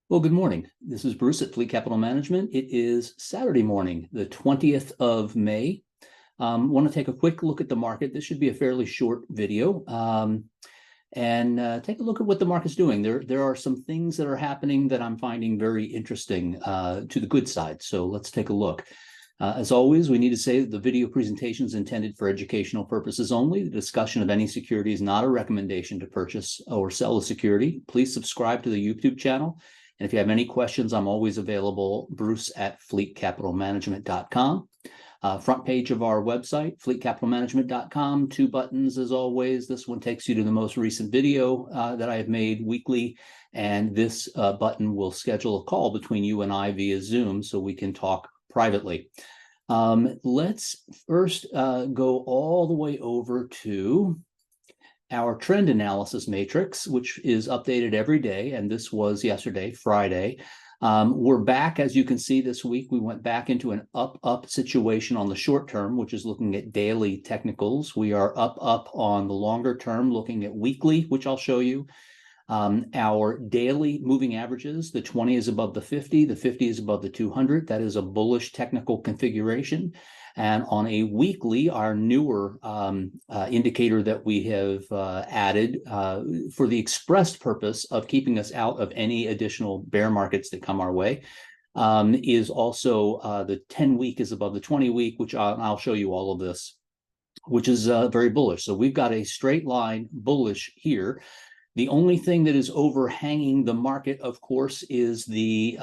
Well, good morning. This is Bruce at Fleet Capital Management. It is Saturday morning, the 20th of May. Want to take a quick look at the market. This should be a fairly short video. And take a look at what the market's doing. There are some things that are happening that I'm finding very interesting to the good side. So let's take a look. As always, we need to say that the video presentation is intended for educational purposes only. The discussion of any security is not a recommendation to purchase or sell a security. Please subscribe to the YouTube channel. And if you have any questions, I'm always available, Bruce at fleetcapitalmanagement.com. Front page of our website, fleetcapitalmanagement.com, two buttons as always. This one takes you to the most recent video that I have made weekly. And this button will schedule a call between you and I via Zoom so we can talk privately. Let's first go all the way over to our trend analysis matrix, which is updated every day. And this was yesterday, Friday. We're back, as you can see this week, we went back into an up situation on the short term, which is looking at daily technicals. We are up on the longer term, looking at weekly, which I'll show you. Our daily moving averages, the 20 is above the 50 is above the 200. That is a bullish technical configuration. And on a weekly, our newer indicator that we have added for the expressed purpose of keeping us out of any additional bear markets that come our way is also the 10-week is above the 20-week, which I'll show you all of this, which is very bullish. So we've got a straight line bullish here. The only thing that is overhanging the market, of course, is the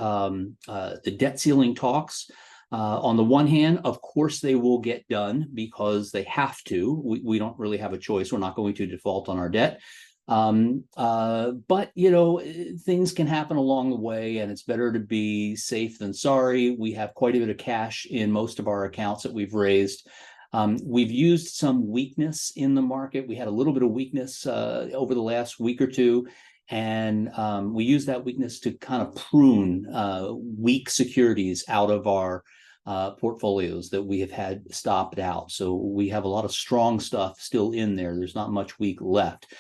debt ceiling talks. On the one hand, of course, they will get done because they have to. We don't really have a choice. We're not going to default on our debt. But, you know, things can happen along the way, and it's better to be safe than sorry. We have quite a bit of cash in most of our accounts that we've raised. We've used some weakness in the market. We had a little bit of weakness over the last week or two. And we use that weakness to kind of prune weak securities out of our portfolios that we have had stopped out. So we have a lot of strong stuff still in there. There's not much weak left.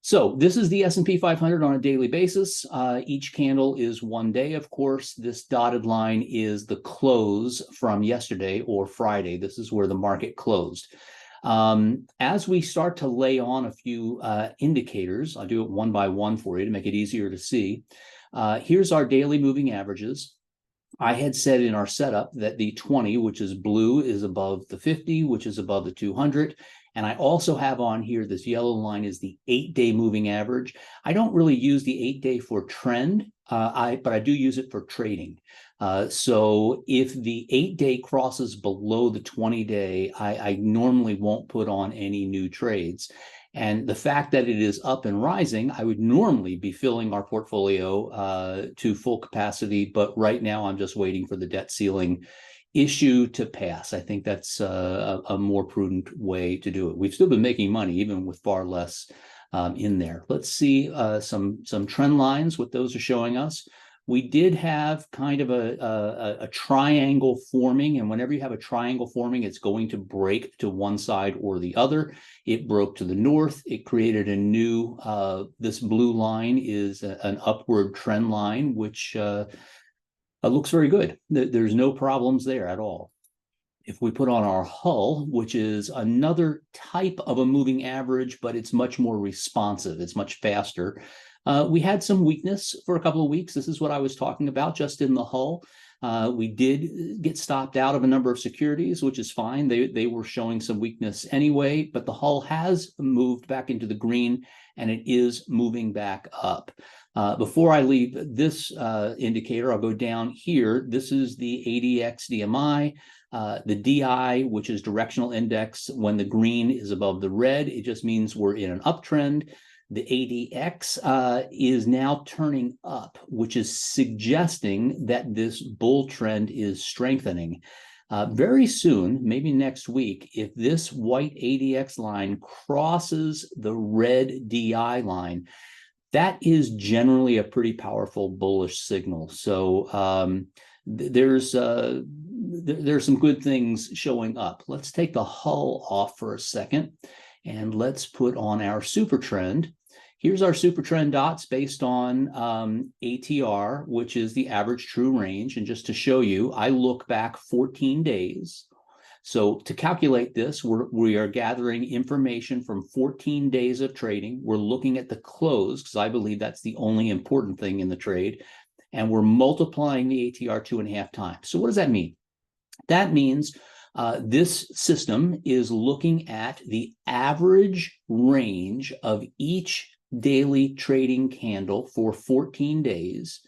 So this is the S&P 500 on a daily basis. Each candle is 1 day, of course. This dotted line is the close from yesterday or Friday. This is where the market closed. As we start to lay on a few indicators, I'll do it one by one for you to make it easier to see. Here's our daily moving averages. I had said in our setup that the 20, which is blue, is above the 50, which is above the 200. And I also have on here, this yellow line is the 8-day moving average. I don't really use the 8-day for trend, but I do use it for trading. So if the 8-day crosses below the 20-day, I normally won't put on any new trades. And the fact that it is up and rising, I would normally be filling our portfolio to full capacity. But right now, I'm just waiting for the debt ceiling issue to pass. I think that's a more prudent way to do it. We've still been making money, even with far less in there. Let's see some trend lines, what those are showing us. We did have kind of a triangle forming, and whenever you have a triangle forming, it's going to break to one side or the other. It broke to the north. It created a new, this blue line is an upward trend line, which looks very good. There's no problems there at all. If we put on our hull, which is another type of a moving average, but it's much more responsive, it's much faster. We had some weakness for a couple of weeks. This is what I was talking about just in the hull. We did get stopped out of a number of securities, which is fine. They were showing some weakness anyway, but the hull has moved back into the green and it is moving back up. Before I leave this indicator, I'll go down here. This is the ADX DMI. The DI, which is directional index, when the green is above the red, it just means we're in an uptrend. The ADX is now turning up, which is suggesting that this bull trend is strengthening. Very soon, maybe next week, if this white ADX line crosses the red DI line, that is generally a pretty powerful bullish signal. So there's some good things showing up. Let's take the hull off for a second, and let's put on our super trend. Here's our super trend dots based on ATR, which is the average true range. And just to show you, I look back 14 days. So to calculate this, we are gathering information from 14 days of trading. We're looking at the close, because I believe that's the only important thing in the trade. And we're multiplying the ATR 2.5 times. So what does that mean? That means this system is looking at the average range of each daily trading candle for 14 days,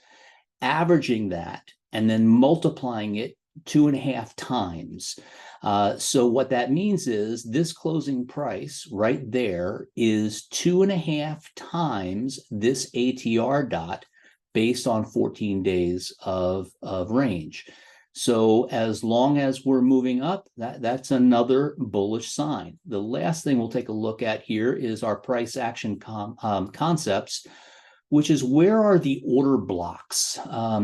averaging that, and then multiplying it 2.5 times. So what that means is this closing price right there is 2.5 times this ATR dot based on 14 days of range. So as long as we're moving up, that's another bullish sign. The last thing we'll take a look at here is our price action concepts, which is where are the order blocks,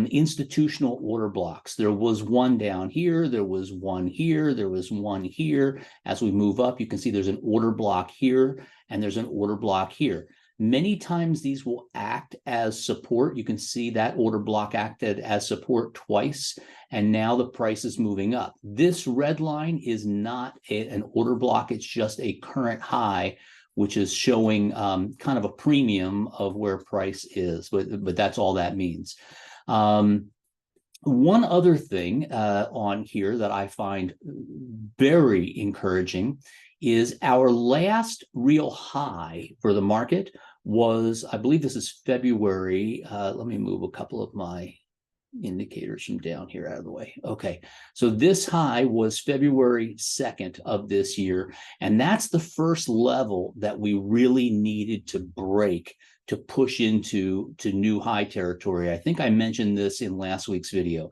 institutional order blocks. There was one down here, there was one here, there was one here. As we move up, you can see there's an order block here, and there's an order block here. Many times these will act as support. You can see that order block acted as support twice, and now the price is moving up. This red line is not an order block, it's just a current high, which is showing kind of a premium of where price is, but that's all that means. One other thing on here that I find very encouraging is our last real high for the market was, I believe this is February. Let me move a couple of my indicators from down here out of the way. Okay, so this high was February 2nd of this year, and that's the first level that we really needed to break to push into new high territory. I think I mentioned this in last week's video.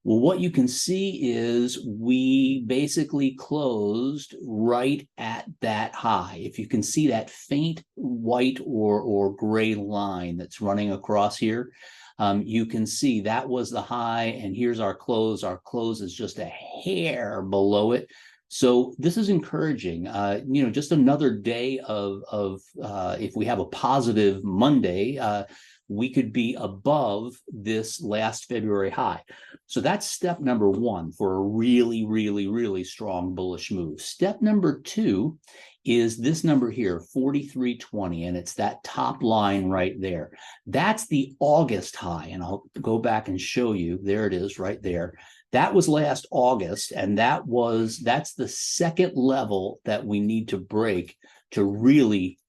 Well, what you can see is we basically closed right at that high. If you can see that faint white or gray line that's running across here, you can see that was the high, and here's our close. Our close is just a hair below it. So this is encouraging. Just another day of if we have a positive Monday, we could be above this last February high. So that's step number one for a really, really, really strong bullish move. Step number two is this number here, 4320, and it's that top line right there. That's the August high, and I'll go back and show you. There it is right there. That was last August, and that's the second level that we need to break to really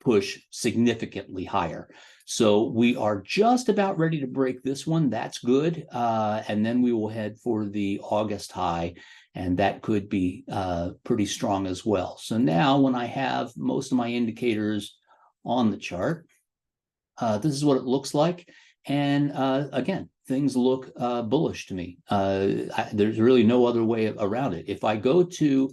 push significantly higher. So we are just about ready to break this one. That's good. And then we will head for the August high, and that could be pretty strong as well. So now when I have most of my indicators on the chart, this is what it looks like. And again, things look bullish to me. There's really no other way around it. If I go to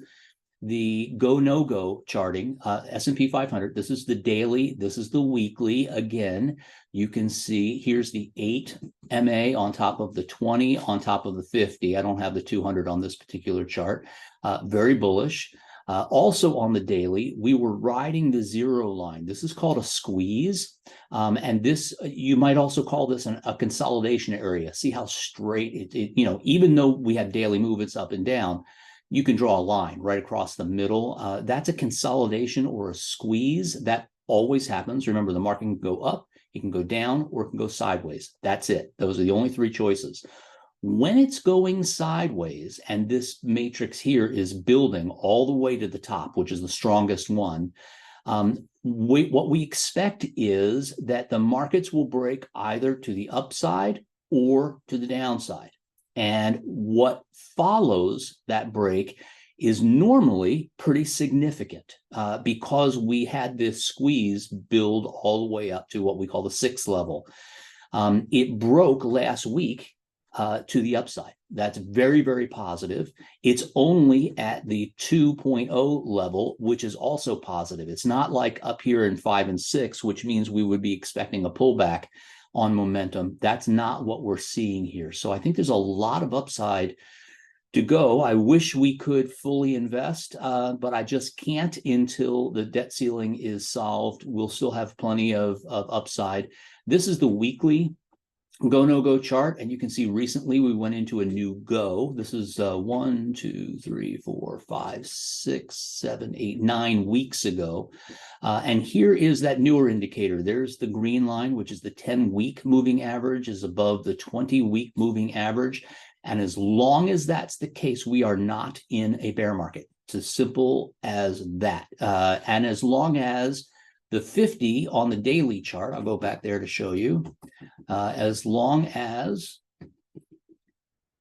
the go no go charting, S&P 500, this is the daily, this is the weekly. Again, you can see here's the 8 MA on top of the 20 on top of the 50. I don't have the 200 on this particular chart. Very bullish. Also on the daily, we were riding the zero line. This is called a squeeze. And this, you might also call this a consolidation area. See how straight even though we have daily movements up and down, you can draw a line right across the middle. That's a consolidation or a squeeze. That always happens. Remember, the market can go up, it can go down, or it can go sideways. That's it. Those are the only three choices. When it's going sideways, and this matrix here is building all the way to the top, which is the strongest one, what we expect is that the markets will break either to the upside or to the downside. And what follows that break is normally pretty significant because we had this squeeze build all the way up to what we call the 6th level. It broke last week to the upside. That's very, very positive. It's only at the 2.0 level, which is also positive. It's not like up here in 5 and 6, which means we would be expecting a pullback on momentum. That's not what we're seeing here. So I think there's a lot of upside to go. I wish we could fully invest, but I just can't until the debt ceiling is solved. We'll still have plenty of upside. This is the weekly go no go chart, and you can see recently we went into a new go. This is 1 2 3 4 5 6 7 8 9 weeks ago, and here is that newer indicator. There's the green line, which is the 10-week moving average, is above the 20-week moving average, and as long as that's the case, we are not in a bear market. It's as simple as that. And as long as the 50 on the daily chart, I'll go back there to show you, as long as,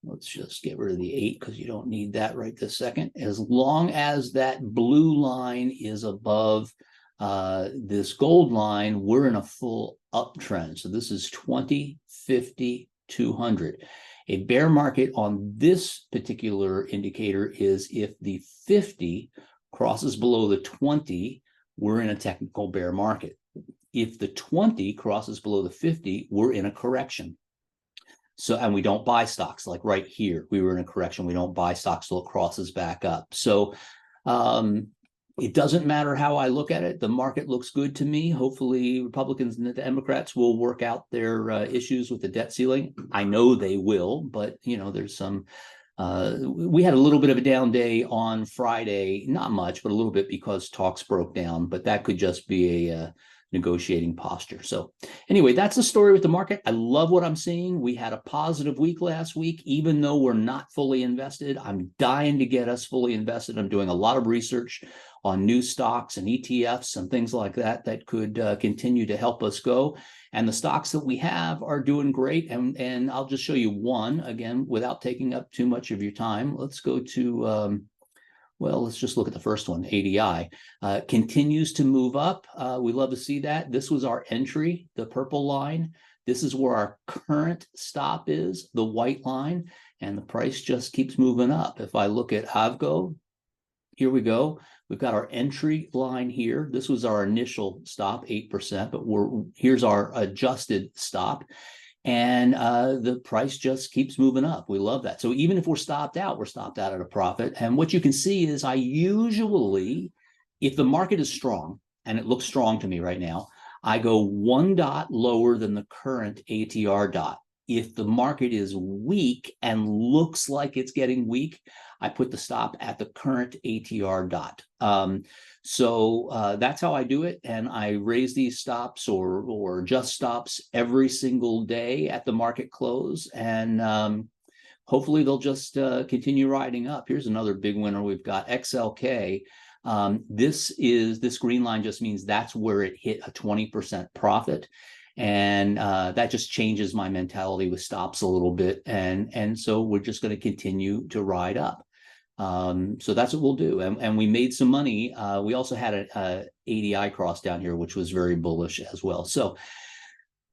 let's just get rid of the 8 because you don't need that right this second. As long as that blue line is above this gold line, we're in a full uptrend. So this is 20, 50, 200. A bear market on this particular indicator is if the 50 crosses below the 20, we're in a technical bear market. If the 20 crosses below the 50, we're in a correction. So, and we don't buy stocks, like right here, we were in a correction. We don't buy stocks till it crosses back up. So it doesn't matter how I look at it. The market looks good to me. Hopefully Republicans and the Democrats will work out their issues with the debt ceiling. I know they will, but you know, there's some, we had a little bit of a down day on Friday, not much, but a little bit because talks broke down, but that could just be a negotiating posture. So anyway, that's the story with the market. I love what I'm seeing. We had a positive week last week, even though we're not fully invested. I'm dying to get us fully invested. I'm doing a lot of research on new stocks and ETFs and things like that that could continue to help us go. And the stocks that we have are doing great. And I'll just show you one again without taking up too much of your time. Let's go to well, let's just look at the first one. ADI continues to move up. We love to see that. This was our entry, the purple line. This is where our current stop is, the white line, and the price just keeps moving up. If I look at Avgo, here we go. We've got our entry line here. This was our initial stop, 8%, but here's our adjusted stop. And the price just keeps moving up. We love that. So even if we're stopped out at a profit. And what you can see is I usually, if the market is strong, and it looks strong to me right now, I go 1 dot lower than the current ATR dot. If the market is weak and looks like it's getting weak, I put the stop at the current ATR dot. So that's how I do it. And I raise these stops or adjust stops every single day at the market close. And hopefully they'll just continue riding up. Here's another big winner. We've got XLK. This green line just means that's where it hit a 20% profit. And that just changes my mentality with stops a little bit. And so we're just going to continue to ride up. So that's what we'll do. And we made some money. We also had a ADI cross down here, which was very bullish as well. So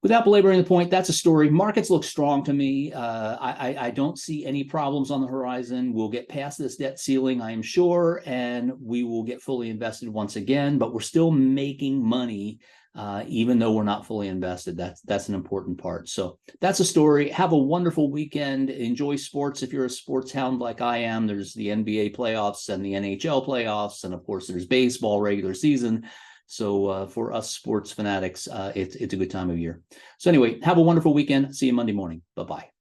without belaboring the point, that's a story. Markets look strong to me. I don't see any problems on the horizon. We'll get past this debt ceiling, I am sure, and we will get fully invested once again, but we're still making money. Even though we're not fully invested, that's an important part. So that's a story. Have a wonderful weekend. Enjoy sports if you're a sports hound like I am. There's the NBA playoffs and the NHL playoffs, and of course there's baseball regular season. So for us sports fanatics, it's a good time of year. So anyway, have a wonderful weekend. See you Monday morning. Bye-bye.